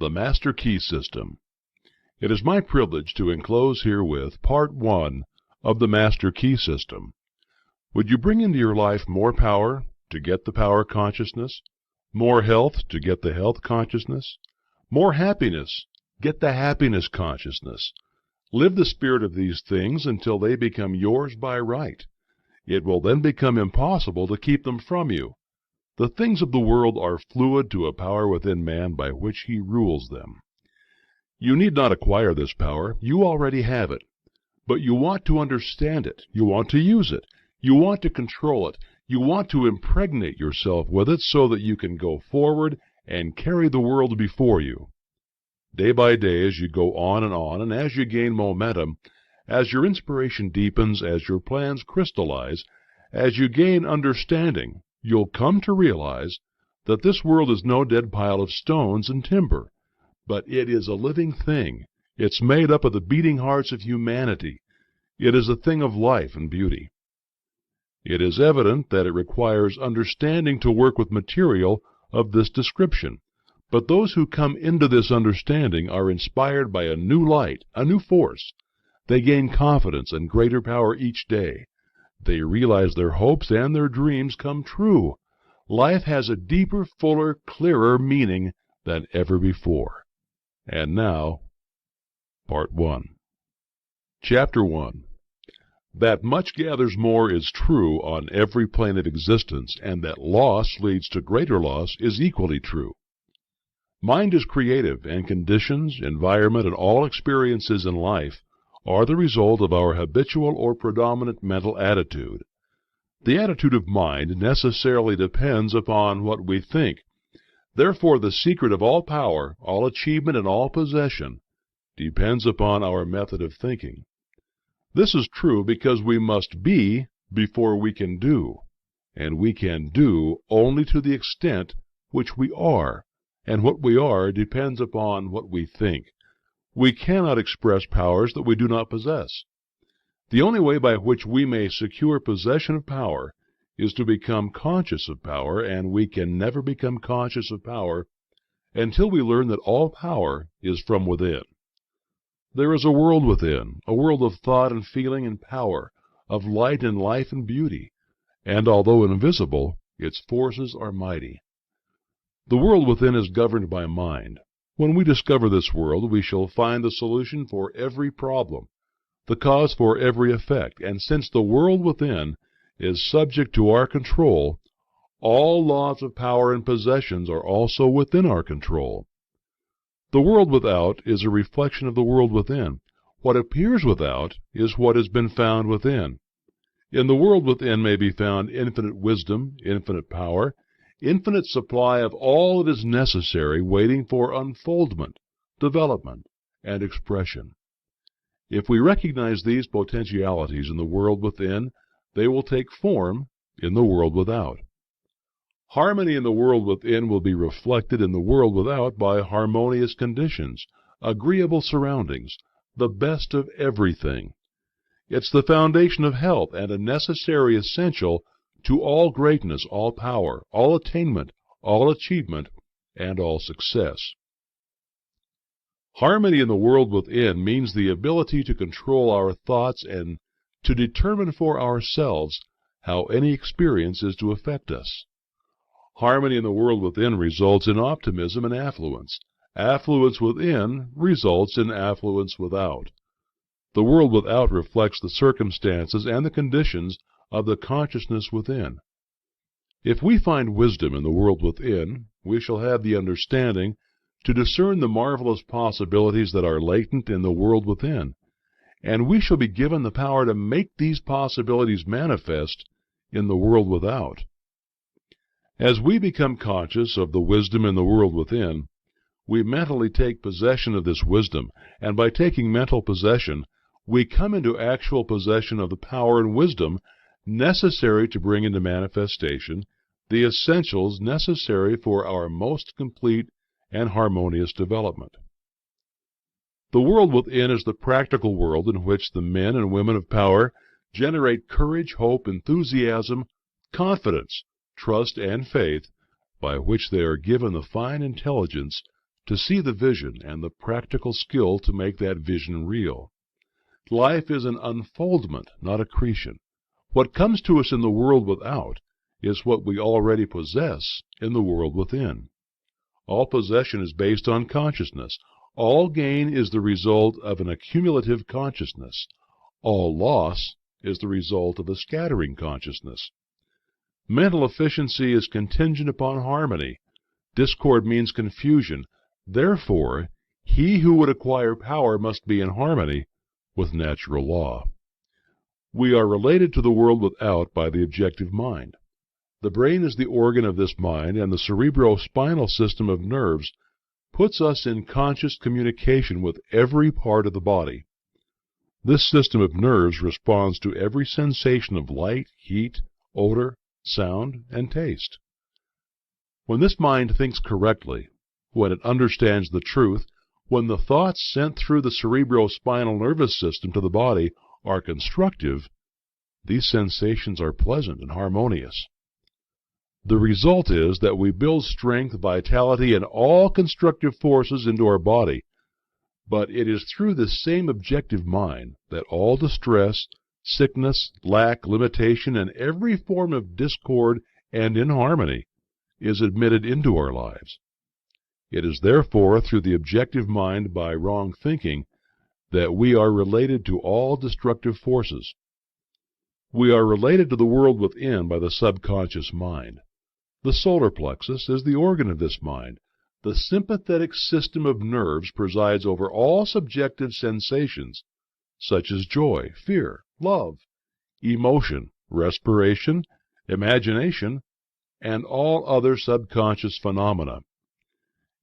The Master Key System. It is my privilege to enclose herewith Part 1 of the Master Key System. Would you bring into your life more power to get the power consciousness, more health to get the health consciousness, more happiness, get the happiness consciousness? Live the spirit of these things until they become yours by right. It will then become impossible to keep them from you. The things of the world are fluid to a power within man by which he rules them. You need not acquire this power. You already have it. But you want to understand it. You want to use it. You want to control it. You want to impregnate yourself with it so that you can go forward and carry the world before you. Day by day, as you go on, and as you gain momentum, as your inspiration deepens, as your plans crystallize, as you gain understanding, you'll come to realize that this world is no dead pile of stones and timber, but it is a living thing. It's made up of the beating hearts of humanity. It is a thing of life and beauty. It is evident that it requires understanding to work with material of this description, but those who come into this understanding are inspired by a new light, a new force. They gain confidence and greater power each day. They realize their hopes and their dreams come true. Life has a deeper, fuller, clearer meaning than ever before. And now, Part 1. Chapter 1. That much gathers more is true on every plane of existence, and that loss leads to greater loss is equally true. Mind is creative, and conditions, environment, and all experiences in life are the result of our habitual or predominant mental attitude. The attitude of mind necessarily depends upon what we think. Therefore, the secret of all power, all achievement, and all possession depends upon our method of thinking. This is true because we must be before we can do, and we can do only to the extent which we are, and what we are depends upon what we think. We cannot express powers that we do not possess. The only way by which we may secure possession of power is to become conscious of power, and we can never become conscious of power until we learn that all power is from within. There is a world within, a world of thought and feeling and power, of light and life and beauty, and although invisible, its forces are mighty. The world within is governed by mind. When we discover this world, we shall find the solution for every problem, the cause for every effect, and since the world within is subject to our control, all laws of power and possessions are also within our control. The world without is a reflection of the world within. What appears without is what has been found within. In the world within may be found infinite wisdom, infinite power, infinite supply of all that is necessary waiting for unfoldment, development, and expression. If we recognize these potentialities in the world within, they will take form in the world without. Harmony in the world within will be reflected in the world without by harmonious conditions, agreeable surroundings, the best of everything. It's the foundation of health and a necessary essential to all greatness, all power, all attainment, all achievement, and all success. Harmony in the world within means the ability to control our thoughts and to determine for ourselves how any experience is to affect us. Harmony in the world within results in optimism and affluence. Affluence within results in affluence without. The world without reflects the circumstances and the conditions of the consciousness within. If we find wisdom in the world within, we shall have the understanding to discern the marvelous possibilities that are latent in the world within, and we shall be given the power to make these possibilities manifest in the world without. As we become conscious of the wisdom in the world within, we mentally take possession of this wisdom, and by taking mental possession, we come into actual possession of the power and wisdom necessary to bring into manifestation the essentials necessary for our most complete and harmonious development. The world within is the practical world in which the men and women of power generate courage, hope, enthusiasm, confidence, trust, and faith, by which they are given the fine intelligence to see the vision and the practical skill to make that vision real. Life is an unfoldment, not accretion. What comes to us in the world without is what we already possess in the world within. All possession is based on consciousness. All gain is the result of an accumulative consciousness. All loss is the result of a scattering consciousness. Mental efficiency is contingent upon harmony. Discord means confusion. Therefore, he who would acquire power must be in harmony with natural law. We are related to the world without by the objective mind. The brain is the organ of this mind, and the cerebrospinal system of nerves puts us in conscious communication with every part of the body. This system of nerves responds to every sensation of light, heat, odor, sound, and taste. When this mind thinks correctly, when it understands the truth, when the thoughts sent through the cerebrospinal nervous system to the body are constructive, these sensations are pleasant and harmonious. The result is that we build strength, vitality, and all constructive forces into our body. But it is through this same objective mind that all distress, sickness, lack, limitation, and every form of discord and inharmony is admitted into our lives. It is therefore through the objective mind by wrong thinking that we are related to all destructive forces. We are related to the world within by the subconscious mind. The solar plexus is the organ of this mind. The sympathetic system of nerves presides over all subjective sensations, such as joy, fear, love, emotion, respiration, imagination, and all other subconscious phenomena.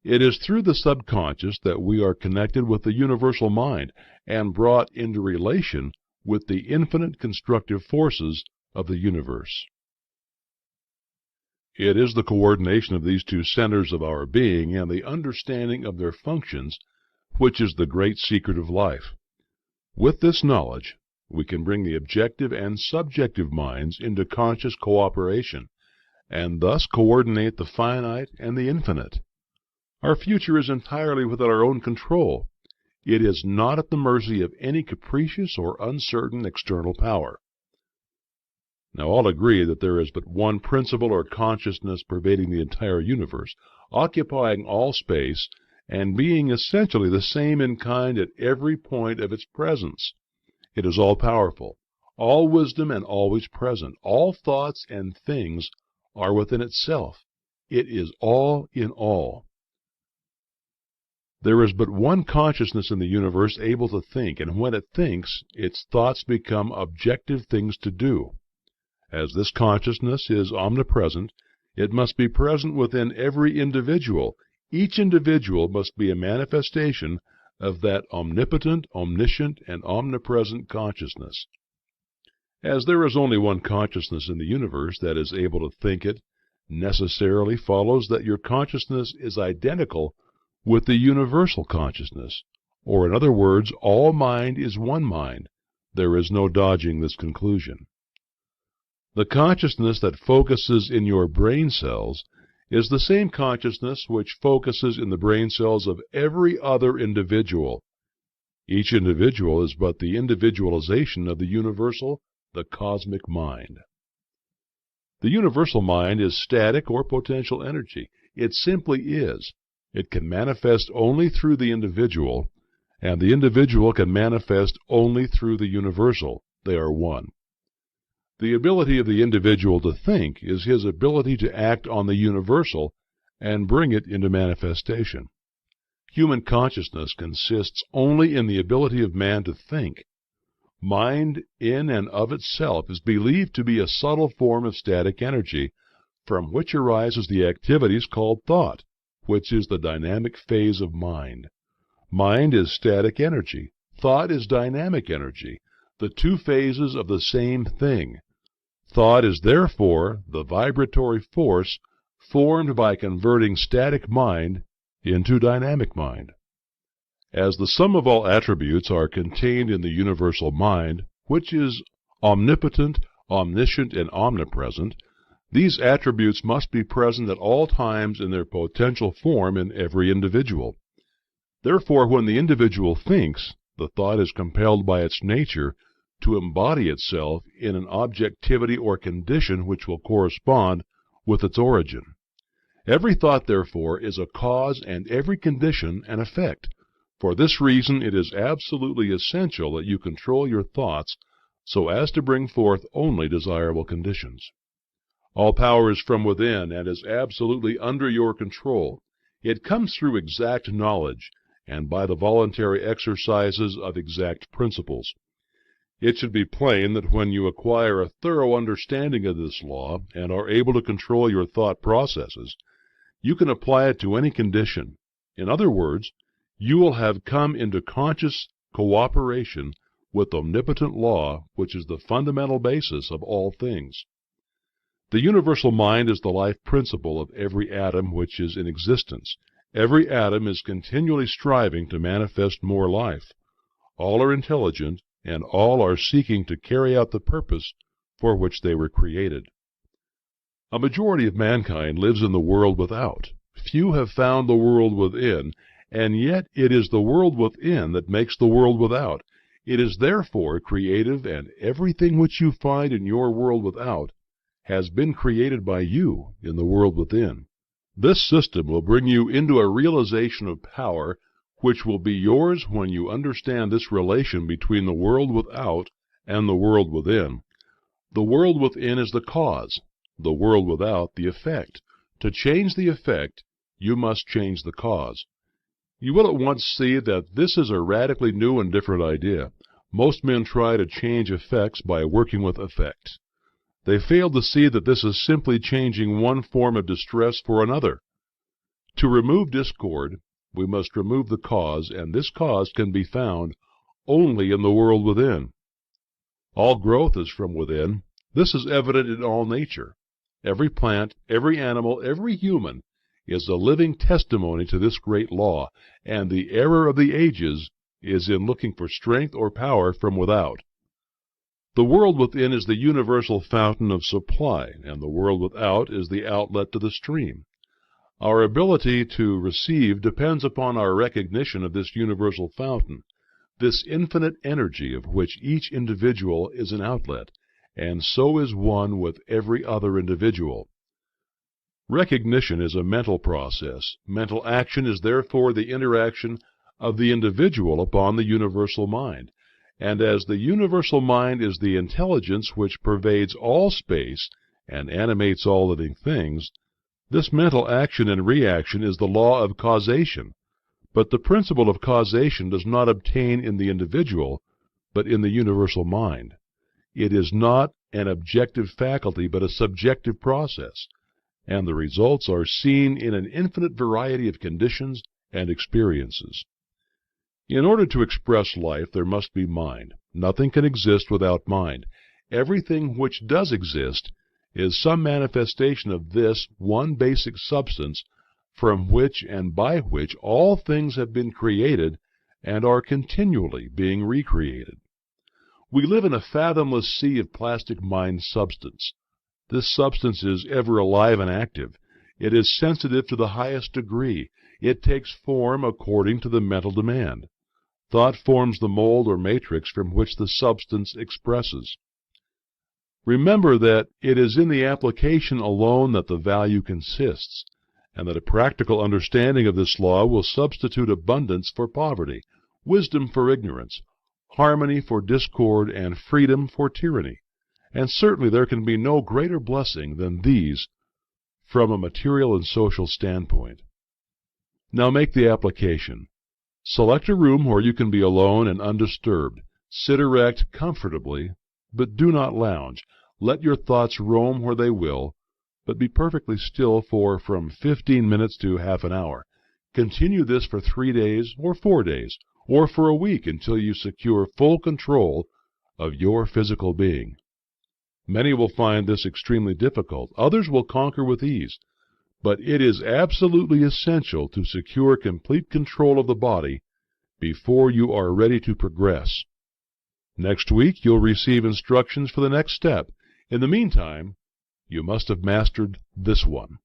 It is through the subconscious that we are connected with the universal mind and brought into relation with the infinite constructive forces of the universe. It is the coordination of these two centers of our being and the understanding of their functions which is the great secret of life. With this knowledge, we can bring the objective and subjective minds into conscious cooperation, and thus coordinate the finite and the infinite. Our future is entirely within our own control. It is not at the mercy of any capricious or uncertain external power. Now, all agree that there is but one principle or consciousness pervading the entire universe, occupying all space, and being essentially the same in kind at every point of its presence. It is all-powerful, all wisdom, and always present. All thoughts and things are within itself. It is all in all. There is but one consciousness in the universe able to think, and when it thinks, its thoughts become objective things to do. As this consciousness is omnipresent, it must be present within every individual. Each individual must be a manifestation of that omnipotent, omniscient, and omnipresent consciousness. As there is only one consciousness in the universe that is able to think it, necessarily follows that your consciousness is identical with the universal consciousness, or in other words, all mind is one mind. There is no dodging this conclusion. The consciousness that focuses in your brain cells is the same consciousness which focuses in the brain cells of every other individual. Each individual is but the individualization of the universal, the cosmic mind. The universal mind is static or potential energy. It simply is. It can manifest only through the individual, and the individual can manifest only through the universal. They are one. The ability of the individual to think is his ability to act on the universal and bring it into manifestation. Human consciousness consists only in the ability of man to think. Mind in and of itself is believed to be a subtle form of static energy, from which arises the activities called thought, which is the dynamic phase of mind. Mind is static energy. Thought is dynamic energy, the two phases of the same thing. Thought is therefore the vibratory force formed by converting static mind into dynamic mind. As the sum of all attributes are contained in the universal mind, which is omnipotent, omniscient, and omnipresent, These attributes must be present at all times in their potential form in every individual. Therefore, when the individual thinks, the thought is compelled by its nature to embody itself in an objectivity or condition which will correspond with its origin. Every thought, therefore, is a cause and every condition an effect. For this reason, it is absolutely essential that you control your thoughts so as to bring forth only desirable conditions. All power is from within and is absolutely under your control. It comes through exact knowledge and by the voluntary exercises of exact principles. It should be plain that when you acquire a thorough understanding of this law and are able to control your thought processes, you can apply it to any condition. In other words, you will have come into conscious cooperation with omnipotent law, which is the fundamental basis of all things. The universal mind is the life principle of every atom which is in existence. Every atom is continually striving to manifest more life. All are intelligent, and all are seeking to carry out the purpose for which they were created. A majority of mankind lives in the world without. Few have found the world within, and yet it is the world within that makes the world without. It is therefore creative, and everything which you find in your world without has been created by you in the world within. This system will bring you into a realization of power which will be yours when you understand this relation between the world without and the world within. The world within is the cause, the world without the effect. To change the effect, you must change the cause. You will at once see that this is a radically new and different idea. Most men try to change effects by working with effects. They fail to see that this is simply changing one form of distress for another. To remove discord, we must remove the cause, and this cause can be found only in the world within. All growth is from within. This is evident in all nature. Every plant, every animal, every human is a living testimony to this great law, and the error of the ages is in looking for strength or power from without. The world within is the universal fountain of supply, and the world without is the outlet to the stream. Our ability to receive depends upon our recognition of this universal fountain, this infinite energy of which each individual is an outlet, and so is one with every other individual. Recognition is a mental process. Mental action is therefore the interaction of the individual upon the universal mind. And as the universal mind is the intelligence which pervades all space and animates all living things, this mental action and reaction is the law of causation. But the principle of causation does not obtain in the individual, but in the universal mind. It is not an objective faculty, but a subjective process, and the results are seen in an infinite variety of conditions and experiences. In order to express life, there must be mind. Nothing can exist without mind. Everything which does exist is some manifestation of this one basic substance from which and by which all things have been created and are continually being recreated. We live in a fathomless sea of plastic mind substance. This substance is ever alive and active. It is sensitive to the highest degree. It takes form according to the mental demand. Thought forms the mold or matrix from which the substance expresses. Remember that it is in the application alone that the value consists, and that a practical understanding of this law will substitute abundance for poverty, wisdom for ignorance, harmony for discord, and freedom for tyranny. And certainly there can be no greater blessing than these from a material and social standpoint. Now make the application. Select a room where you can be alone and undisturbed. Sit erect comfortably, but do not lounge. Let your thoughts roam where they will, but be perfectly still for from 15 minutes to half an hour. Continue this for 3 days or 4 days, or for a week until you secure full control of your physical being. Many will find this extremely difficult. Others will conquer with ease. But it is absolutely essential to secure complete control of the body before you are ready to progress. Next week, you'll receive instructions for the next step. In the meantime, you must have mastered this one.